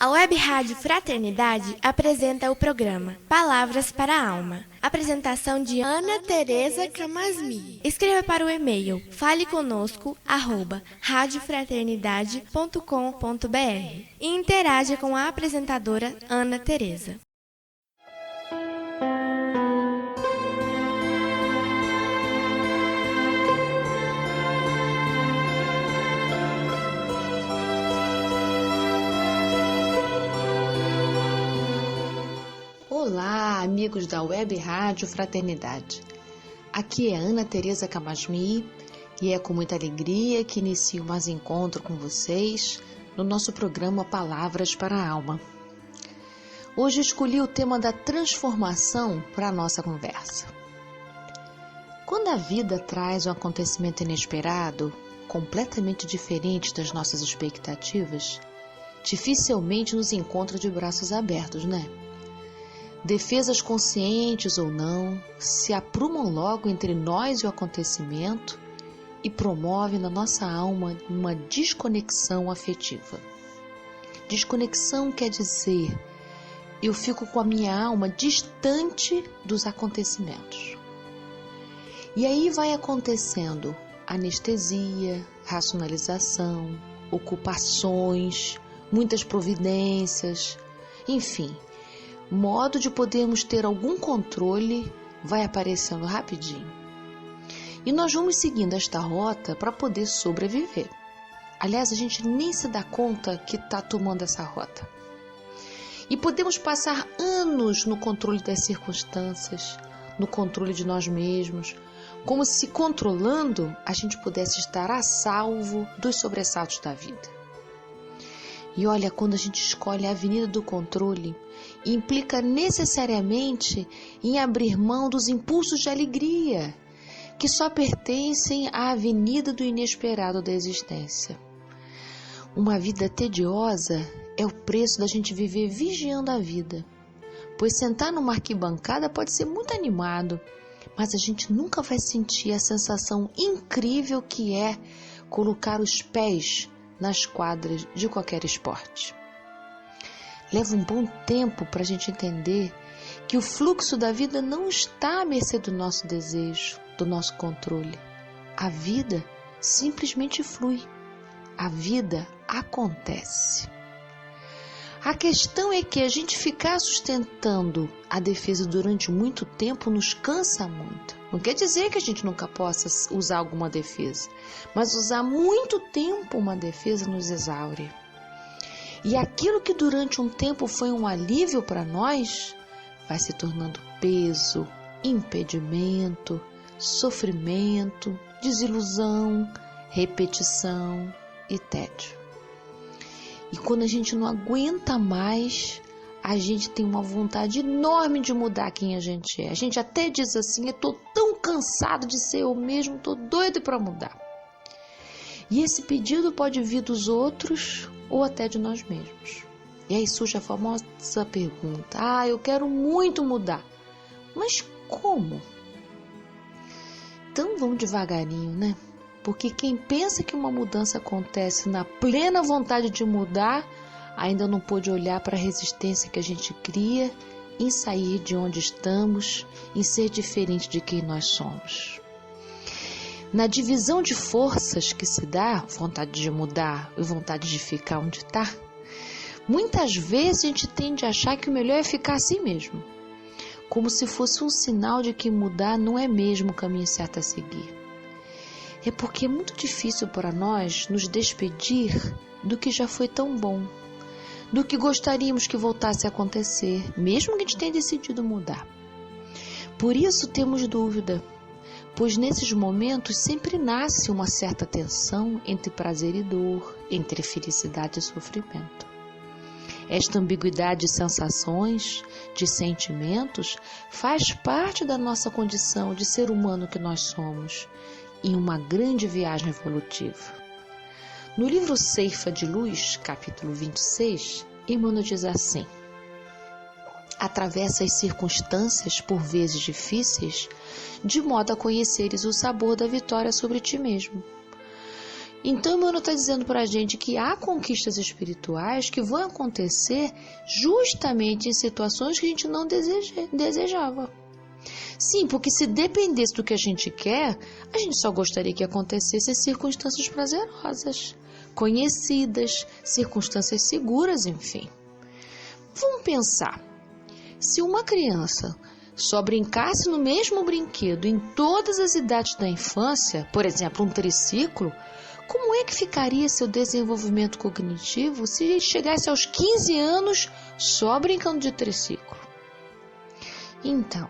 A Web Rádio Fraternidade apresenta o programa Palavras para a Alma. Apresentação de Ana Tereza Camasmi. Escreva para o e-mail faleconosco@radiofraternidade.com.br e interaja com a apresentadora Ana Tereza. Olá, amigos da Web Rádio Fraternidade. Aqui é Ana Tereza Camasmi e é com muita alegria que inicio mais encontro com vocês no nosso programa Palavras para a Alma. Hoje escolhi o tema da transformação para a nossa conversa. Quando a vida traz um acontecimento inesperado, completamente diferente das nossas expectativas, dificilmente nos encontra de braços abertos, né? Defesas conscientes ou não, se aprumam logo entre nós e o acontecimento e promovem na nossa alma uma desconexão afetiva. Desconexão quer dizer, eu fico com a minha alma distante dos acontecimentos. E aí vai acontecendo anestesia, racionalização, ocupações, muitas providências, enfim. Modo de podermos ter algum controle vai aparecendo rapidinho. E nós vamos seguindo esta rota para poder sobreviver. Aliás, a gente nem se dá conta que está tomando essa rota. E podemos passar anos no controle das circunstâncias, no controle de nós mesmos, como se controlando a gente pudesse estar a salvo dos sobressaltos da vida. E olha, quando a gente escolhe a avenida do controle, implica necessariamente em abrir mão dos impulsos de alegria, que só pertencem à avenida do inesperado da existência. Uma vida tediosa é o preço da gente viver vigiando a vida, pois sentar numa arquibancada pode ser muito animado, mas a gente nunca vai sentir a sensação incrível que é colocar os pés nas quadras de qualquer esporte. Leva um bom tempo para a gente entender que o fluxo da vida não está à mercê do nosso desejo, do nosso controle. A vida simplesmente flui. A vida acontece. A questão é que a gente ficar sustentando a defesa durante muito tempo nos cansa muito. Não quer dizer que a gente nunca possa usar alguma defesa, mas usar muito tempo uma defesa nos exaure. E aquilo que durante um tempo foi um alívio para nós, vai se tornando peso, impedimento, sofrimento, desilusão, repetição e tédio. E quando a gente não aguenta mais, a gente tem uma vontade enorme de mudar quem a gente é. A gente até diz assim, eu tô tão cansado de ser eu mesmo, tô doido para mudar. E esse pedido pode vir dos outros ou até de nós mesmos. E aí surge a famosa pergunta, eu quero muito mudar, mas como? Então vamos devagarinho, né? Porque quem pensa que uma mudança acontece na plena vontade de mudar, ainda não pôde olhar para a resistência que a gente cria em sair de onde estamos, em ser diferente de quem nós somos. Na divisão de forças que se dá, vontade de mudar e vontade de ficar onde está, muitas vezes a gente tende a achar que o melhor é ficar assim mesmo, como se fosse um sinal de que mudar não é mesmo o caminho certo a seguir. É porque é muito difícil para nós nos despedir do que já foi tão bom, do que gostaríamos que voltasse a acontecer, mesmo que a gente tenha decidido mudar. Por isso temos dúvida, pois nesses momentos sempre nasce uma certa tensão entre prazer e dor, entre felicidade e sofrimento. Esta ambiguidade de sensações, de sentimentos, faz parte da nossa condição de ser humano que nós somos, em uma grande viagem evolutiva. No livro Ceifa de Luz, capítulo 26, Emmanuel diz assim: atravessa as circunstâncias, por vezes difíceis, de modo a conheceres o sabor da vitória sobre ti mesmo. Então, Emmanuel está dizendo para a gente que há conquistas espirituais que vão acontecer justamente em situações que a gente não desejava. Sim, porque se dependesse do que a gente quer, a gente só gostaria que acontecesse em circunstâncias prazerosas, conhecidas, circunstâncias seguras, enfim. Vamos pensar, se uma criança só brincasse no mesmo brinquedo em todas as idades da infância, por exemplo, um triciclo, como é que ficaria seu desenvolvimento cognitivo se chegasse aos 15 anos só brincando de triciclo? Então,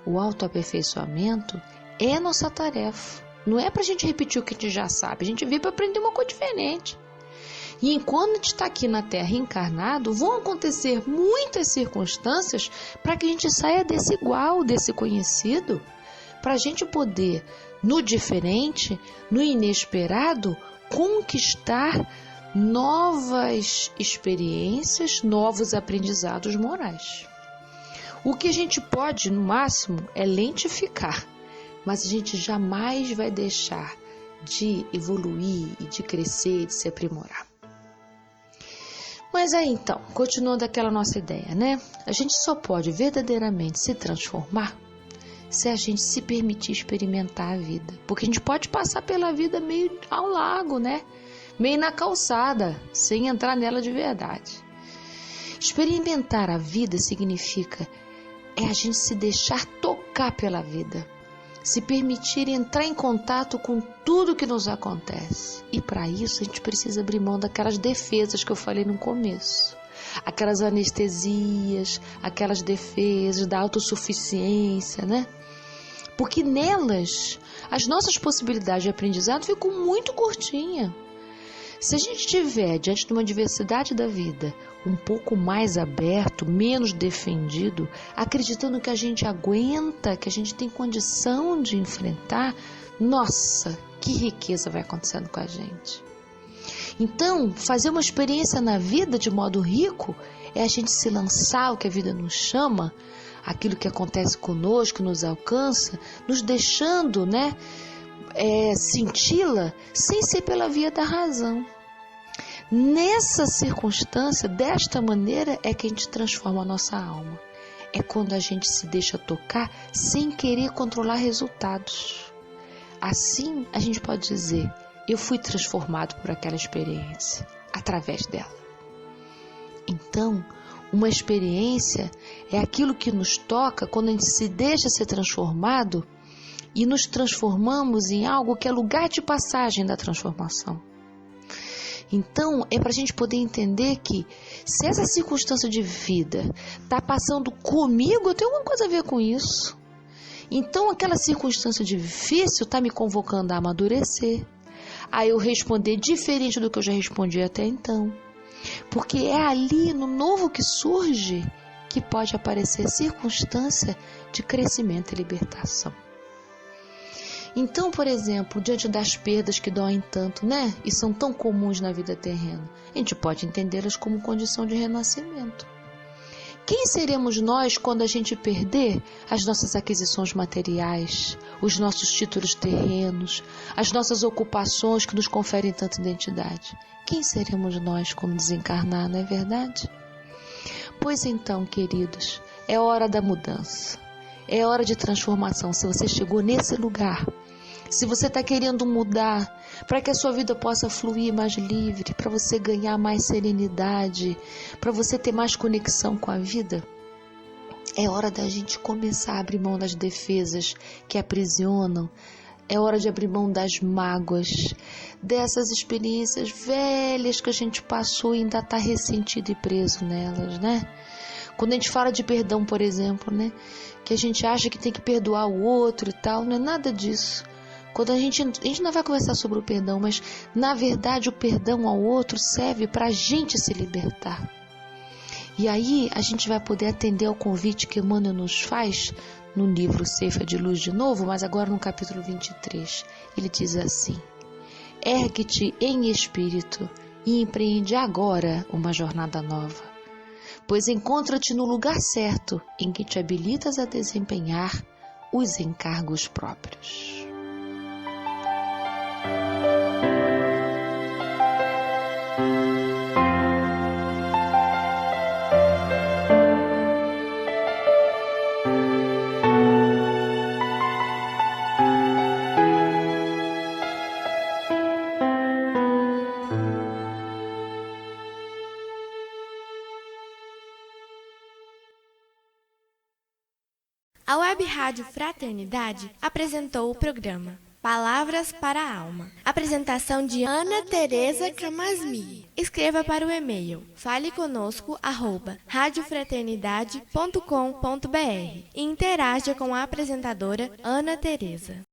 o autoaperfeiçoamento é nossa tarefa. Não é para a gente repetir o que a gente já sabe, a gente veio para aprender uma coisa diferente. E enquanto a gente está aqui na Terra encarnado, vão acontecer muitas circunstâncias para que a gente saia desse igual, desse conhecido, para a gente poder, no diferente, no inesperado, conquistar novas experiências, novos aprendizados morais. O que a gente pode, no máximo, é lentificar, mas a gente jamais vai deixar de evoluir e de crescer, de se aprimorar. Mas aí então, continuando aquela nossa ideia, né? A gente só pode verdadeiramente se transformar se a gente se permitir experimentar a vida. Porque a gente pode passar pela vida meio ao largo, né? Meio na calçada, sem entrar nela de verdade. Experimentar a vida significa a gente se deixar tocar pela vida, se permitir entrar em contato com tudo que nos acontece. E para isso a gente precisa abrir mão daquelas defesas que eu falei no começo. Aquelas anestesias, aquelas defesas da autossuficiência, né? Porque nelas as nossas possibilidades de aprendizado ficam muito curtinhas. Se a gente estiver diante de uma diversidade da vida um pouco mais aberto, menos defendido, acreditando que a gente aguenta, que a gente tem condição de enfrentar, nossa, que riqueza vai acontecendo com a gente. Então, fazer uma experiência na vida de modo rico é a gente se lançar o que a vida nos chama, aquilo que acontece conosco, nos alcança, nos deixando, né, senti-la sem ser pela via da razão. Nessa circunstância, desta maneira, é que a gente transforma a nossa alma. É quando a gente se deixa tocar sem querer controlar resultados. Assim, a gente pode dizer, eu fui transformado por aquela experiência, através dela. Então, uma experiência é aquilo que nos toca quando a gente se deixa ser transformado e nos transformamos em algo que é lugar de passagem da transformação. Então, é para a gente poder entender que se essa circunstância de vida está passando comigo, eu tenho alguma coisa a ver com isso. Então, aquela circunstância difícil está me convocando a amadurecer, a eu responder diferente do que eu já respondi até então. Porque é ali, no novo que surge, que pode aparecer circunstância de crescimento e libertação. Então, por exemplo, diante das perdas que doem tanto, né? E são tão comuns na vida terrena, a gente pode entendê-las como condição de renascimento. Quem seremos nós quando a gente perder as nossas aquisições materiais, os nossos títulos terrenos, as nossas ocupações que nos conferem tanta identidade? Quem seremos nós como desencarnar, não é verdade? Pois então, queridos, é hora da mudança, é hora de transformação. Se você chegou nesse lugar, se você está querendo mudar para que a sua vida possa fluir mais livre, para você ganhar mais serenidade, para você ter mais conexão com a vida, é hora da gente começar a abrir mão das defesas que aprisionam, é hora de abrir mão das mágoas, dessas experiências velhas que a gente passou e ainda está ressentido e preso nelas, né? Quando a gente fala de perdão, por exemplo, né? Que a gente acha que tem que perdoar o outro e tal, não é nada disso. Quando a gente não vai conversar sobre o perdão, mas na verdade o perdão ao outro serve para a gente se libertar. E aí a gente vai poder atender ao convite que Emmanuel nos faz no livro Ceifa de Luz de novo, mas agora no capítulo 23. Ele diz assim: ergue-te em espírito e empreende agora uma jornada nova, pois encontra-te no lugar certo em que te habilitas a desempenhar os encargos próprios. A Web Rádio Fraternidade apresentou o programa Palavras para a Alma. Apresentação de Ana Tereza Camasmi. Escreva para o e-mail faleconosco@radiofraternidade.com.br e interaja com a apresentadora Ana Tereza.